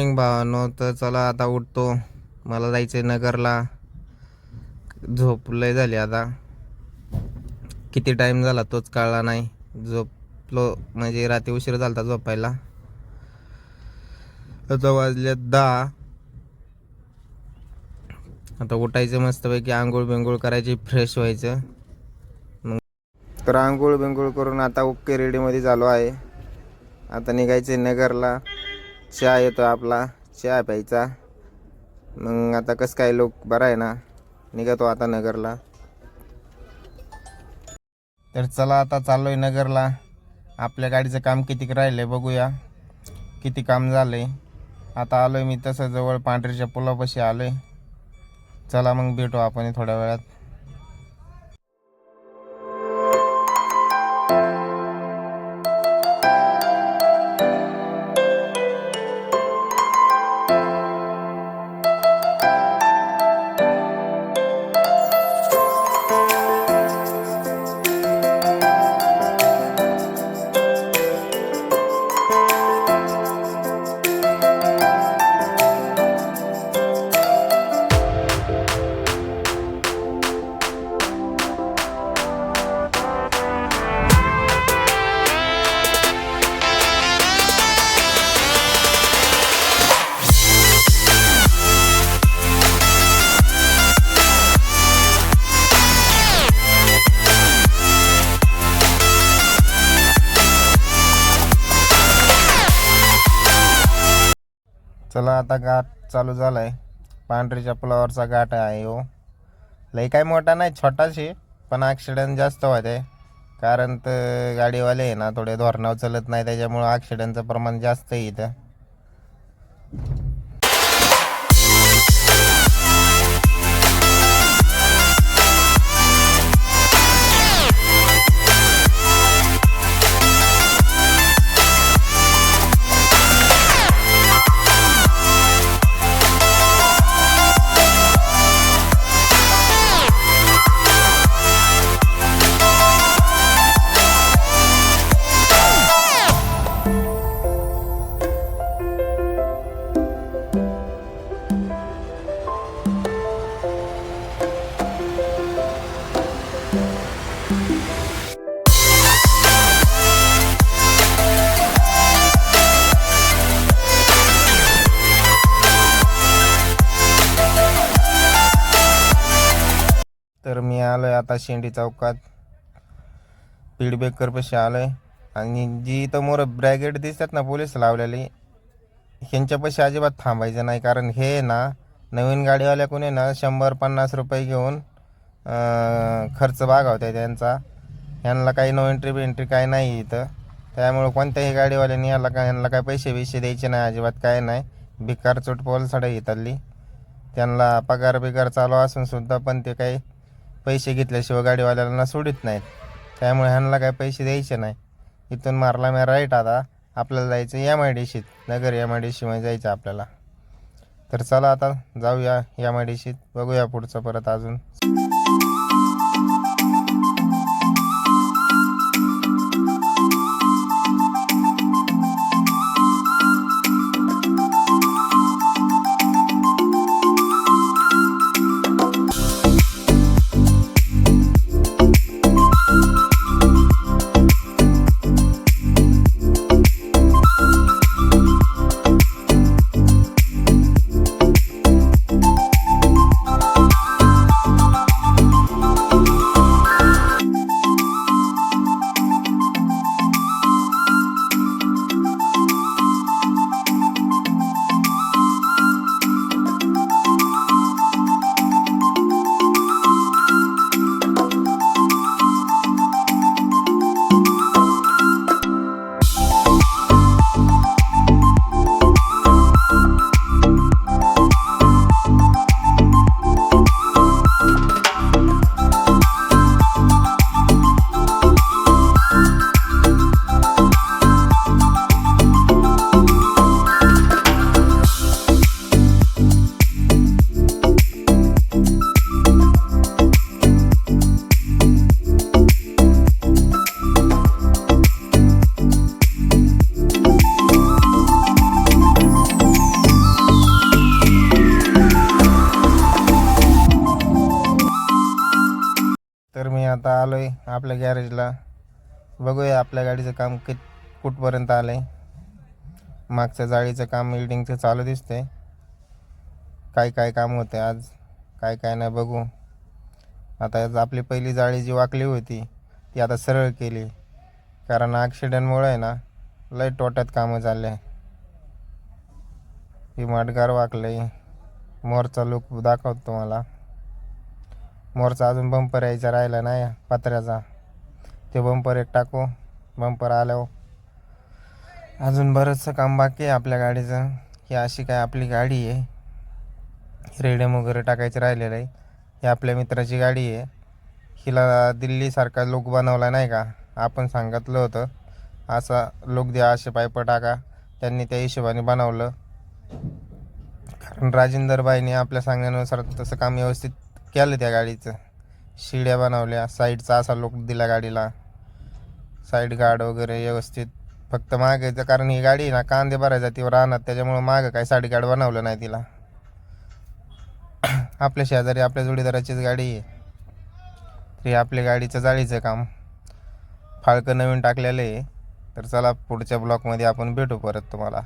Morning भावानो. तर चला आता उठतो, मला जायचं आहे नगरला. झोप लय झाली आता, किती टाईम झाला तोच कळला नाही. झोपलो म्हणजे रात्री उशीर झाला झोपायला. आता वाजले 10. आता उठायचं मस्तपैकी, आंघोळ बिंघोळ करायची, फ्रेश व्हायचं. मग तर आंघोळ बिंघोळ करून आता ओके रेडीमध्ये झालो आहे. आता निघायचे नगरला. चहा येतो आपला, चहा प्यायचा. मग आता कसं काय लोक बरं आहे ना, निघतो आता नगरला. तर चला आता चाललोय नगरला. आपल्या गाडीचं काम किती राहिलंय बघूया, किती काम झालंय. आता आलोय मी तसं जवळ पांढरीच्या पुलापाशी आलोय. चला मग भेटू आपण थोड्या वेळात. चला आता घाट चालू झालाय. पांढरीच्या पुलावरचा घाट आहे हो. लई काय मोठा नाही, छोटाशी, पण ॲक्सिडेंट जास्त होते. कारण तर गाडीवाले आहे ना थोडे धोरणावर चलत नाही, त्याच्यामुळं ॲक्सिडेंटचं प्रमाण जास्त आहे इथं. तर मी आलोय आता शेंडी चौकात, पीडबेकर पाशी आलोय. आणि जी इथं मोर ब्रॅगेट दिसतात ना पोलीस लावलेली, ह्यांच्यापाशी अजिबात थांबायचं नाही. कारण हे ना नवीन गाडीवाल्या कोणी ना 100-50 रुपये घेऊन खर्च भागवते त्यांचा. ह्यांना काही नो एंट्री काय नाही इथं. त्यामुळे कोणत्याही गाडीवाल्याने ह्यांना काय पैसे द्यायचे नाही अजिबात, काय नाही. भिकार चोटपोल साडे घेतली. त्यांना पगार बिगार चालू असून सुद्धा पण ते काही पैसे घेतल्याशिवाय गाडीवाल्याला सोडित नाहीत. त्यामुळे ह्यांना काय पैसे द्यायचे नाही. इथून मारला मी राईट. आता आपल्याला जायचं MIDCत, नगर MIDC मध्ये जायचं आपल्याला. तर चला आता जाऊया MIDCत, बघूया पुढचं परत अजून. आता आलो आहे आपल्या गॅरेजला. बघूया आपल्या गाडीचं काम कुठपर्यंत आलं आहे. मागचं जाळीचं काम वेल्डिंगचं चालू दिसतंय. काय काय काम होते आज, काय काय नाही बघू. आता आपली पहिली जाळी जी वाकली होती ती आता सरळ केली, कारण ॲक्सिडेंटमुळे आहे ना लय टोट्यात कामं चालले. ही माडगार वाकले. मोरचा लुक दाखवतो तुम्हाला. मोरचा अजून बंपर यायचा राहिला नाही पत्र्याचा. ते बंपर एक टाकू. बंपर आल्यावर अजून बरंचसं काम बाकी आहे आपल्या गाडीचं. ही अशी काय आपली गाडी आहे. रेडियम वगैरे टाकायचं राहिलेलं आहे. ही आपल्या मित्राची गाडी आहे. हिला दिल्लीसारखा लुक बनवला नाही का. आपण सांगितलं होतं असा लुक द्या, असे पाईप टाका. त्यांनी त्या हिशोबाने बनवलं, कारण राजेंद्रबाईंनी आपल्या सांगण्यानुसार तसं काम व्यवस्थित केलं. त्या गाडीचं शिड्या बनवल्या, साईडचा असा लुक दिला गाडीला, साईड गार्ड वगैरे व्यवस्थित. फक्त मागे, कारण ही गाडी ना कांदे भरायचा तीवर राहणार, त्याच्यामुळे मागं काही साईड गार्ड बनवलं नाही तिला. आपल्या शेजारी आपल्या जोडीदाराचीच गाडी आहे. तरी आपल्या गाडीचं जाळीचं काम फाळकं नवीन टाकलेलं आहे. तर चला पुढच्या ब्लॉकमध्ये आपण भेटू परत तुम्हाला.